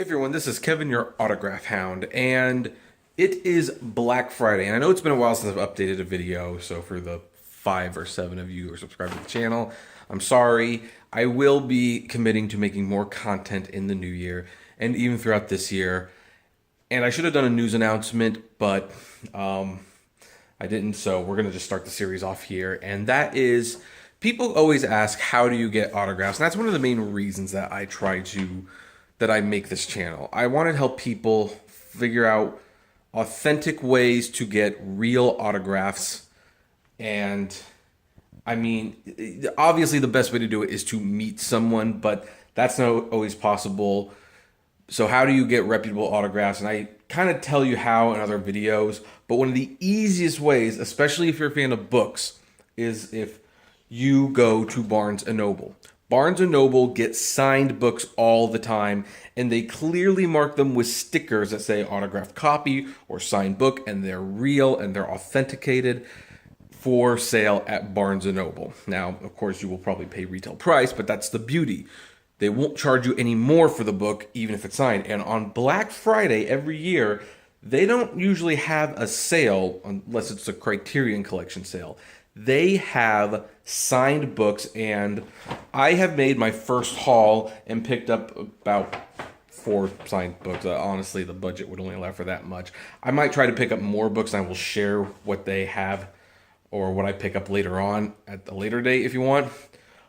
Hey everyone, this is Kevin, your autograph hound, and it is Black Friday. And I know it's been a while since I've updated a video, so for the 5 or 7 of you who are subscribed to the channel, I'm sorry. I will be committing to making more content in the new year and even throughout this year. And I should have done a news announcement, but I didn't, so we're going to just start the series off here. And that is, people always ask, how do you get autographs? And that's one of the main reasons that I make this channel. I want to help people figure out authentic ways to get real autographs. And I mean, obviously the best way to do it is to meet someone, but that's not always possible. So how do you get reputable autographs? And I kind of tell you how in other videos, but one of the easiest ways, especially if you're a fan of books, is if you go to Barnes & Noble. Barnes & Noble gets signed books all the time, and they clearly mark them with stickers that say autographed copy or signed book, and they're real and they're authenticated for sale at Barnes & Noble. Now, of course, you will probably pay retail price, but that's the beauty. They won't charge you any more for the book, even if it's signed. And on Black Friday every year, they don't usually have a sale unless it's a Criterion Collection sale. They have signed books, and I have made my first haul and picked up about 4 signed books. Honestly, the budget would only allow for that much. I might try to pick up more books, and I will share what they have or what I pick up later on at a later date if you want.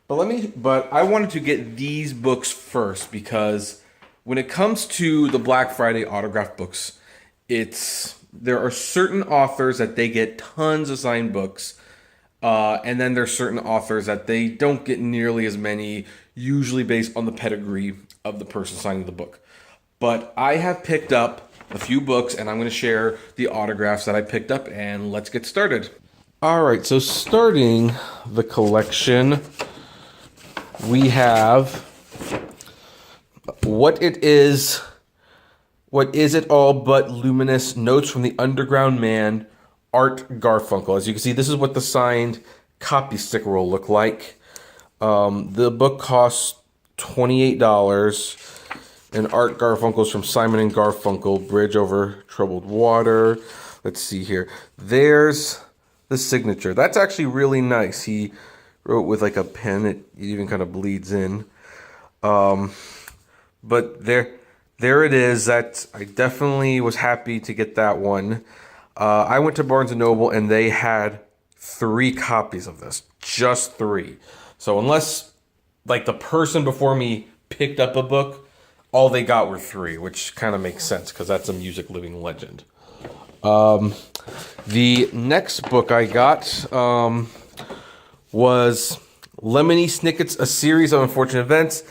But I wanted to get these books first because when it comes to the Black Friday autograph books, there are certain authors that they get tons of signed books. And then there's certain authors that they don't get nearly as many, usually based on the pedigree of the person signing the book. But I have picked up a few books, and I'm going to share the autographs that I picked up, and let's get started. All right, so starting the collection, we have What Is It All But Luminous? Notes from the Underground Man, Art Garfunkel. As you can see, this is what the signed copy sticker will look like. The book costs $28, and Art Garfunkel's from Simon and Garfunkel, Bridge Over Troubled Water. Let's see here. There's the signature. That's actually really nice. He wrote with like a pen. It even kind of bleeds in. But there it is. I definitely was happy to get that one. I went to Barnes & Noble, and they had 3 copies of this. Just 3. So unless, like, the person before me picked up a book, all they got were 3, which kind of makes sense, because that's a music living legend. The next book I got was Lemony Snicket's A Series of Unfortunate Events,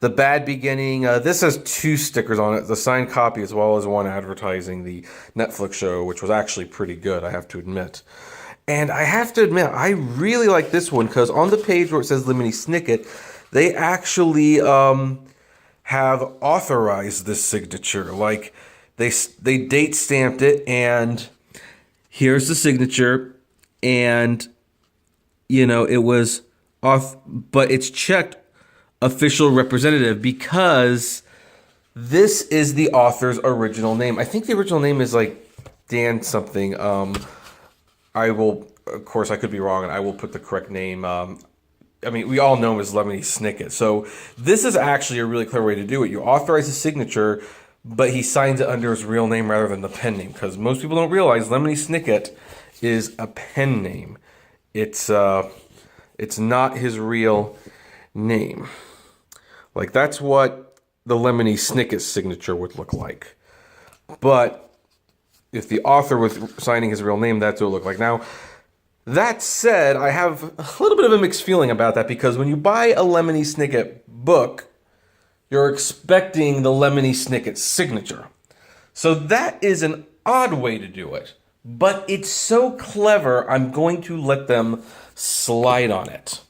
The Bad Beginning. This has 2 stickers on it, the signed copy as well as one advertising the Netflix show, which was actually pretty good, I have to admit. And I have to admit, I really like this one because on the page where it says Lemony Snicket, they actually have authorized this signature. Like, they date stamped it, and here's the signature, and, you know, it was off, but it's checked official representative because this is the author's original name. I think the original name is like Dan something. I will, of course, I could be wrong, and I will put the correct name. I mean, we all know him as Lemony Snicket. So this is actually a really clever way to do it. You authorize his signature, but he signs it under his real name rather than the pen name, because most people don't realize Lemony Snicket is a pen name. It's not his real name. Like, that's what the Lemony Snicket signature would look like. But if the author was signing his real name, that's what it would look like. Now, that said, I have a little bit of a mixed feeling about that, because when you buy a Lemony Snicket book, you're expecting the Lemony Snicket signature. So that is an odd way to do it. But it's so clever, I'm going to let them slide on it.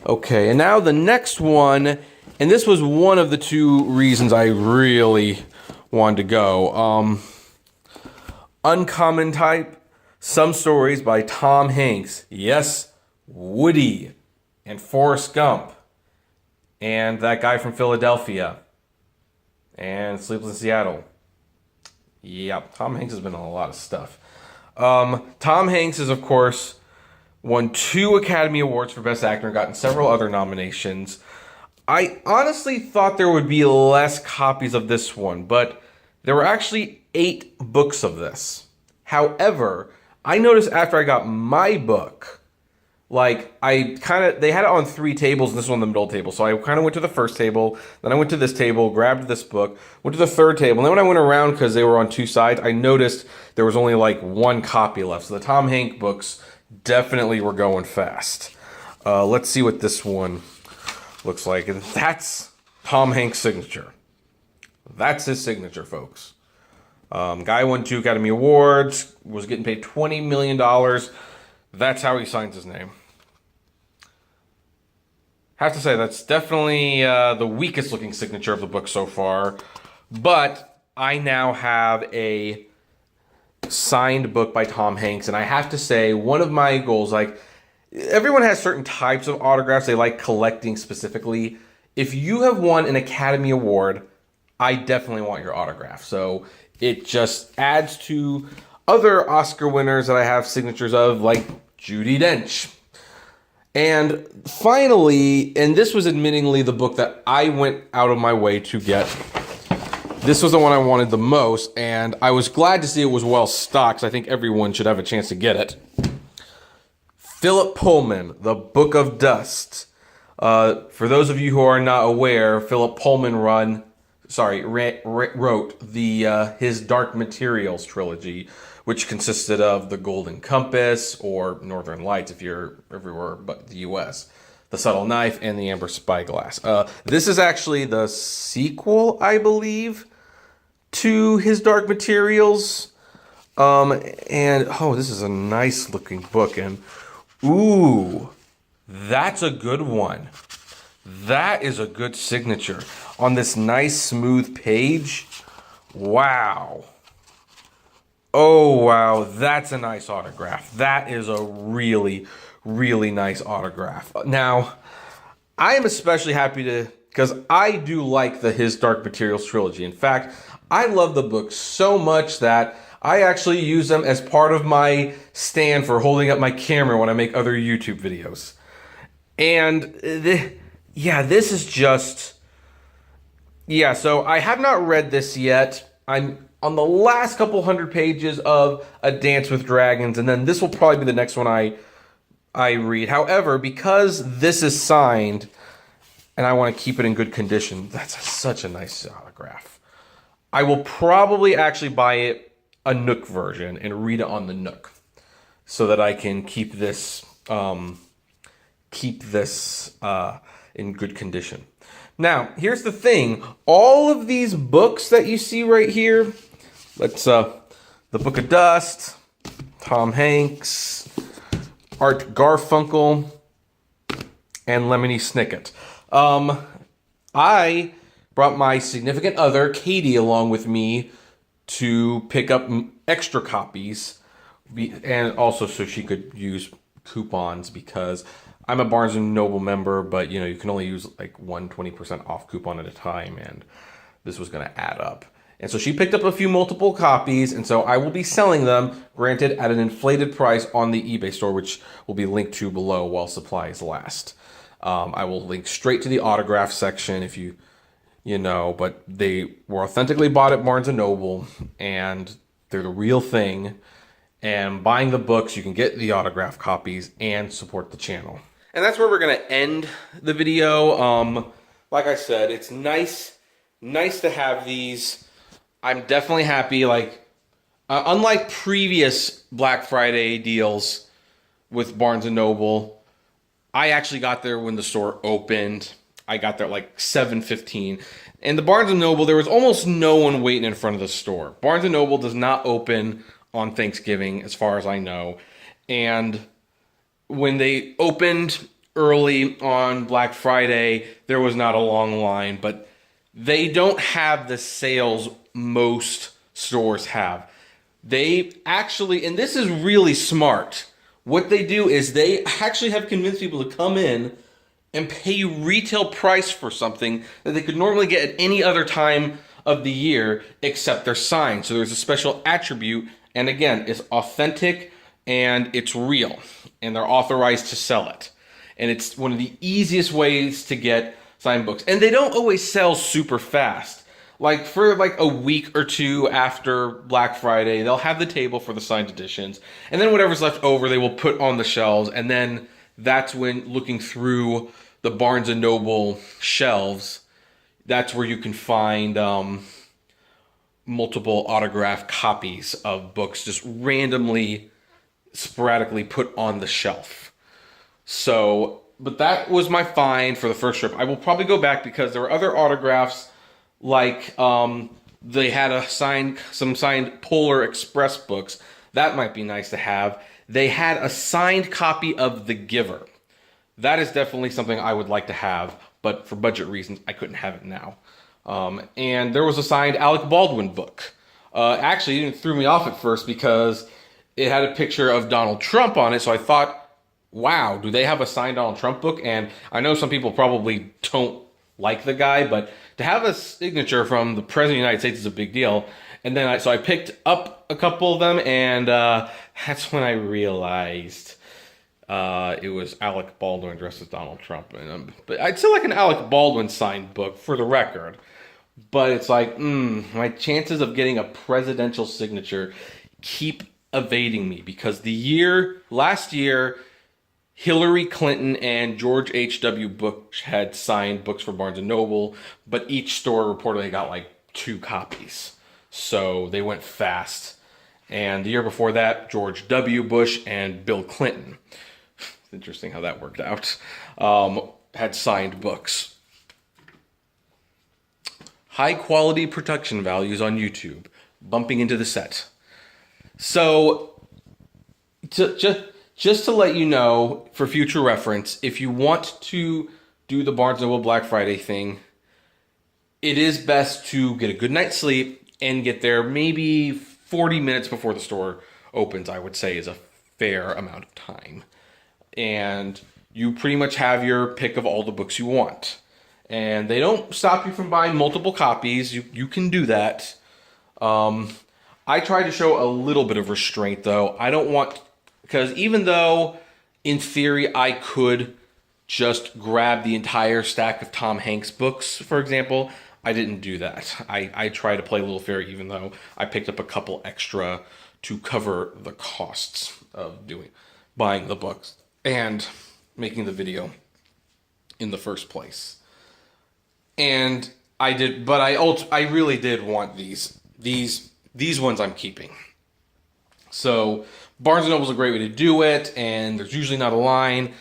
Okay, and now the next one, and this was one of the 2 reasons I really wanted to go. Uncommon Type, Some Stories by Tom Hanks. Yes, Woody and Forrest Gump and that guy from Philadelphia. and Sleepless in Seattle. Yep, Tom Hanks has been on a lot of stuff. Tom Hanks is, of course, won 2 Academy Awards for Best Actor and gotten several other nominations. I honestly thought there would be less copies of this one, but there were actually 8 books of this. However, I noticed after I got my book, like, they had it on 3 tables, and this was on the middle table. So I kind of went to the first table, then I went to this table, grabbed this book, went to the third table, and then when I went around, because they were on 2 sides, I noticed there was only like 1 copy left. So the Tom Hanks books definitely were going fast. Let's see what this one looks like. And that's Tom Hanks' signature. That's his signature, folks. Guy won 2 Academy Awards, was getting paid $20 million. That's how he signs his name. Have to say, that's definitely the weakest looking signature of the book so far. But I now have a signed book by Tom Hanks, and I have to say, one of my goals, like, everyone has certain types of autographs they like collecting specifically. If you have won an Academy Award, I definitely want your autograph. So it just adds to other Oscar winners that I have signatures of, like Judi Dench. And finally, and this was admittingly the book that I went out of my way to get. This was the one I wanted the most, and I was glad to see it was well stocked. I think everyone should have a chance to get it. Philip Pullman, The Book of Dust. For those of you who are not aware, Philip Pullman wrote the his Dark Materials trilogy, which consisted of The Golden Compass, or Northern Lights if you're everywhere but the U.S., The Subtle Knife, and The Amber Spyglass. This is actually the sequel, I believe, to his Dark Materials. This is a nice looking book, and ooh, that's a good one. That is a good signature on this nice smooth page. Wow. Oh, wow. That's a nice autograph. That is a really, really nice autograph. Now, I am especially happy because I do like the His Dark Materials trilogy. In fact, I love the books so much that I actually use them as part of my stand for holding up my camera when I make other YouTube videos. And this is just... Yeah, so I have not read this yet. I'm on the last couple hundred pages of A Dance with Dragons, and then this will probably be the next one I read. However, because this is signed, and I want to keep it in good condition, that's such a nice autograph. I will probably actually buy a Nook version and read it on the Nook, so that I can keep this in good condition. Now, here's the thing. All of these books that you see right here, The Book of Dust, Tom Hanks, Art Garfunkel, and Lemony Snicket. I brought my significant other, Katie, along with me to pick up extra copies, and also so she could use coupons, because I'm a Barnes & Noble member, but you can only use like 20% off coupon at a time, and this was going to add up. And so she picked up a few multiple copies, and so I will be selling them, granted at an inflated price, on the eBay store, which will be linked to below while supplies last. I will link straight to the autograph section if but they were authentically bought at Barnes & Noble, and they're the real thing. And buying the books, you can get the autograph copies and support the channel. And that's where we're going to end the video. Like I said, it's nice to have these. I'm definitely happy. Unlike previous Black Friday deals with Barnes & Noble, I actually got there when the store opened. I got there at 7:15. And the Barnes & Noble, there was almost no one waiting in front of the store. Barnes & Noble does not open on Thanksgiving, as far as I know. And when they opened early on Black Friday, there was not a long line, but they don't have the sales most stores have. They actually, and this is really smart, what they do is they actually have convinced people to come in and pay retail price for something that they could normally get at any other time of the year, except they're signed. So there's a special attribute, and again, it's authentic and it's real, and they're authorized to sell it. And it's one of the easiest ways to get signed books. And they don't always sell super fast. Like for like a week or two after Black Friday, they'll have the table for the signed editions, and then whatever's left over they will put on the shelves, and then that's when, looking through the Barnes & Noble shelves, that's where you can find multiple autographed copies of books just randomly, sporadically put on the shelf. So, but that was my find for the first trip. I will probably go back because there were other autographs, like they had some signed Polar Express books. That might be nice to have. They had a signed copy of The Giver. That is definitely something I would like to have, but for budget reasons, I couldn't have it now. And there was a signed Alec Baldwin book. Actually, it threw me off at first because it had a picture of Donald Trump on it, so I thought, wow, do they have a signed Donald Trump book? And I know some people probably don't like the guy, but to have a signature from the President of the United States is a big deal. And then so I picked up a couple of them, and that's when I realized it was Alec Baldwin dressed as Donald Trump. But I'd still like an Alec Baldwin signed book, for the record. But it's like, my chances of getting a presidential signature keep evading me, because last year, Hillary Clinton and George H.W. Bush had signed books for Barnes & Noble, but each store reportedly got like 2 copies. So they went fast. And the year before that, George W. Bush and Bill Clinton, it's interesting how that worked out, had signed books. High quality production values on YouTube, bumping into the set. So, just to let you know, for future reference, if you want to do the Barnes & Noble Black Friday thing, it is best to get a good night's sleep and get there maybe 40 minutes before the store opens, I would say is a fair amount of time. And you pretty much have your pick of all the books you want. And they don't stop you from buying multiple copies. You can do that. I try to show a little bit of restraint, though. I don't want... Because even though, in theory, I could just grab the entire stack of Tom Hanks books, for example, I didn't do that. I try to play a little fair, even though I picked up a couple extra to cover the costs of buying the books and making the video in the first place. And I did, but I really did want these ones I'm keeping. So Barnes & Noble is a great way to do it, and there's usually not a line.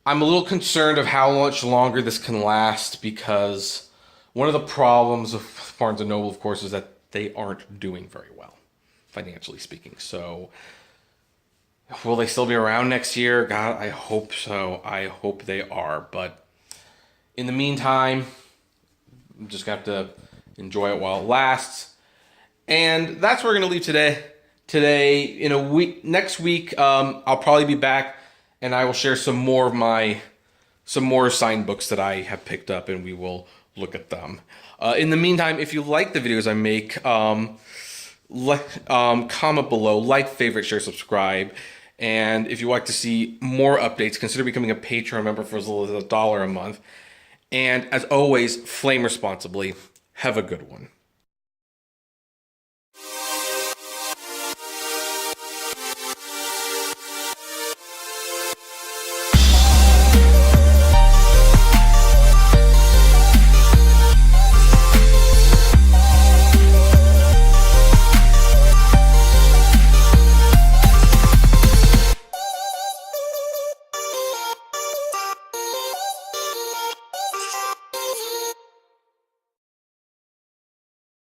I'm a little concerned of how much longer this can last, because one of the problems of Barnes & Noble, of course, is that they aren't doing very well, financially speaking. So will they still be around next year? God, I hope so. I hope they are. But in the meantime, I'm just going to have to enjoy it while it lasts. And that's where we're going to leave today. In a week, next week, I'll probably be back, and I will share some more signed books that I have picked up, and we will look at them. In the meantime, if you like the videos I make, comment below, like, favorite, share, subscribe. And if you like to see more updates, consider becoming a Patreon member for as little as $1 a month. And as always, flame responsibly. Have a good one.